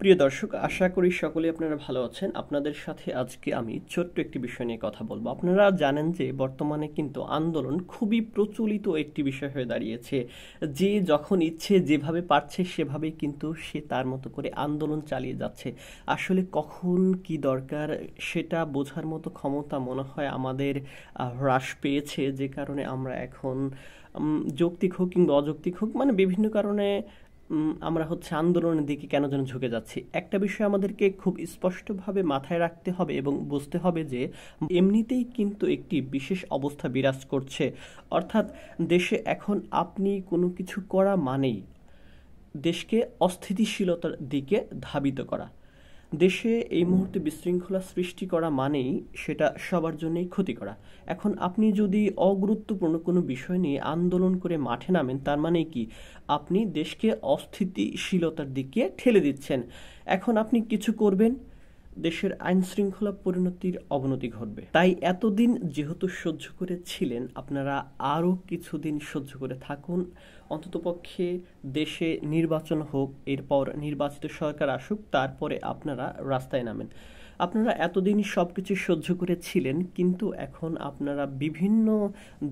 প্রিয় দর্শক, আশা করি সকলে আপনারা ভালো আছেন। আপনাদের সাথে আজকে আমি ছোট্ট একটি বিষয় নিয়ে কথা বলবো। আপনারা জানেন যে বর্তমানে কিন্তু আন্দোলন খুবই প্রচলিত একটি বিষয় হয়ে দাঁড়িয়েছে। যে যখন ইচ্ছে যেভাবে পারছে সেভাবেই কিন্তু সে তার মতো করে আন্দোলন চালিয়ে যাচ্ছে। আসলে কখন কি দরকার সেটা বোঝার মতো ক্ষমতা মনে হয় আমাদের হ্রাস পেয়েছে, যে কারণে আমরা এখন যৌক্তিক হোক কিংবা অযৌক্তিক হোক, মানে বিভিন্ন কারণে আমরা আন্দোলনের দিকে কেন যেন ঝুঁকে যাচ্ছি। একটা বিষয় আমাদেরকে খুব স্পষ্টভাবে মাথায় রাখতে হবে এবং বুঝতে হবে যে এমনিতেই কিন্তু একটি বিশেষ অবস্থা বিরাজ করছে। অর্থাৎ দেশে এখন আপনি কোনো কিছু করা মানেই দেশকে অস্থিতিশীলতার দিকে ধাবিত করা। দেশে এই মুহূর্তে বিশৃঙ্খলা সৃষ্টি করা মানেই সেটা সবার জন্যই ক্ষতি করা। এখন আপনি যদি অগুরুত্বপূর্ণ কোনো বিষয় নিয়ে আন্দোলন করে মাঠে নামেন, তার মানে কি আপনি দেশকে অস্থিতিশীলতার দিকে ঠেলে দিচ্ছেন। এখন আপনি কিছু করবেন, দেশের আইন শৃঙ্খলা পরিণতির অবনতি ঘটবে। তাই এতদিন যেহেতু সহ্য করেছিলেন, আপনারা আরও কিছুদিন সহ্য করে থাকুন। অন্ততপক্ষে দেশে নির্বাচন হোক, এরপর নির্বাচিত সরকার আসুক, তারপরে আপনারা রাস্তায় নামেন। আপনারা এতদিন সব কিছু সহ্য করেছিলেন, কিন্তু এখন আপনারা বিভিন্ন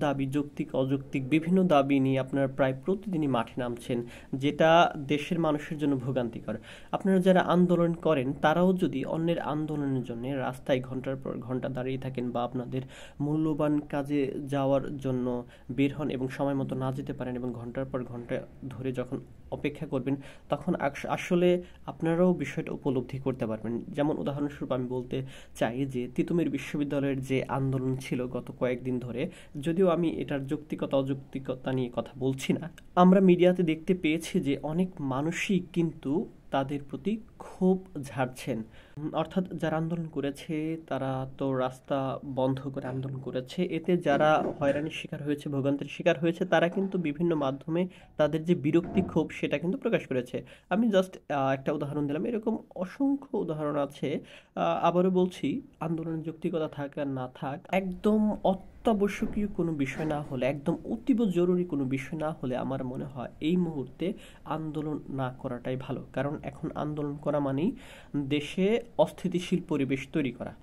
দাবি, যৌক্তিক অযৌক্তিক বিভিন্ন দাবি নিয়ে আপনারা প্রায় প্রতিদিনই মাঠে নামছেন, যেটা দেশের মানুষের জন্য ভোগান্তিকর। আপনারা যারা আন্দোলন করেন তারাও যদি অন্যের আন্দোলনের জন্য রাস্তায় ঘন্টার পর ঘন্টা দাঁড়িয়ে থাকেন বা আপনাদের মূল্যবান কাজে যাওয়ার জন্য বের হন এবং সময় মতো না যেতে পারেন এবং ঘন্টার পর ঘন্টা ধরে যখন অপেক্ষা করবেন, তখন আসলে আপনারাও বিষয়টা উপলব্ধি করতে পারবেন। যেমন উদাহরণস্বরূপ আমি বলতে চাই যে তিতুমির বিশ্ববিদ্যালয়ের যে আন্দোলন ছিল গত কয়েকদিন ধরে, যদিও আমি এটার যৌক্তিকতা অযৌক্তিকতা নিয়ে কথা বলছি না, আমরা মিডিয়াতে দেখতে পেয়েছি যে অনেক মানুষই কিন্তু তাদের প্রতি ক্ষোভ ঝাড়ছেন। অর্থাৎ যারা আন্দোলন করেছে তারা তো রাস্তা বন্ধ করে আন্দোলন করেছে, এতে যারা হয়রানির শিকার হয়েছে, ভোগান্তির শিকার হয়েছে, তারা কিন্তু বিভিন্ন মাধ্যমে তাদের যে বিরক্তি ক্ষোভ সেটা কিন্তু প্রকাশ করেছে। আমি জাস্ট একটা উদাহরণ দিলাম, এরকম অসংখ্য উদাহরণ আছে। আবারও বলছি, আন্দোলনের যৌক্তিকতা থাক আর না থাক, একদম অত্যাবশ্যকীয় কোনো বিষয় না হলে, একদম অতীব জরুরি কোনো বিষয় না হলে আমার মনে হয় এই মুহূর্তে আন্দোলন না করাটাই ভালো। কারণ এখন আন্দোলন করা মানেই দেশে অস্থিতিশীল পরিবেশ তৈরি করা।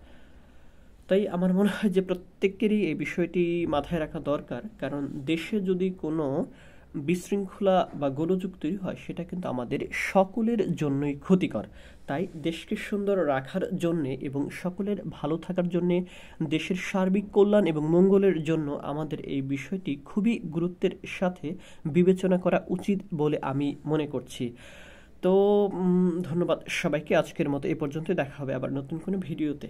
তাই আমার মনে হয় যে প্রত্যেকেরই এই বিষয়টি মাথায় রাখা দরকার। কারণ দেশে যদি কোনো বিশৃঙ্খলা বা গোলযোগ তৈরি হয়, সেটা কিন্তু আমাদের সকলের জন্যই ক্ষতিকর। তাই দেশকে সুন্দর রাখার জন্যে এবং সকলের ভালো থাকার জন্যে, দেশের সার্বিক কল্যাণ এবং মঙ্গলের জন্য আমাদের এই বিষয়টি খুবই গুরুত্বের সাথে বিবেচনা করা উচিত বলে আমি মনে করছি। তো ধন্যবাদ সবাইকে। আজকের মতো এ পর্যন্ত, দেখা হবে আবার নতুন কোনো ভিডিওতে।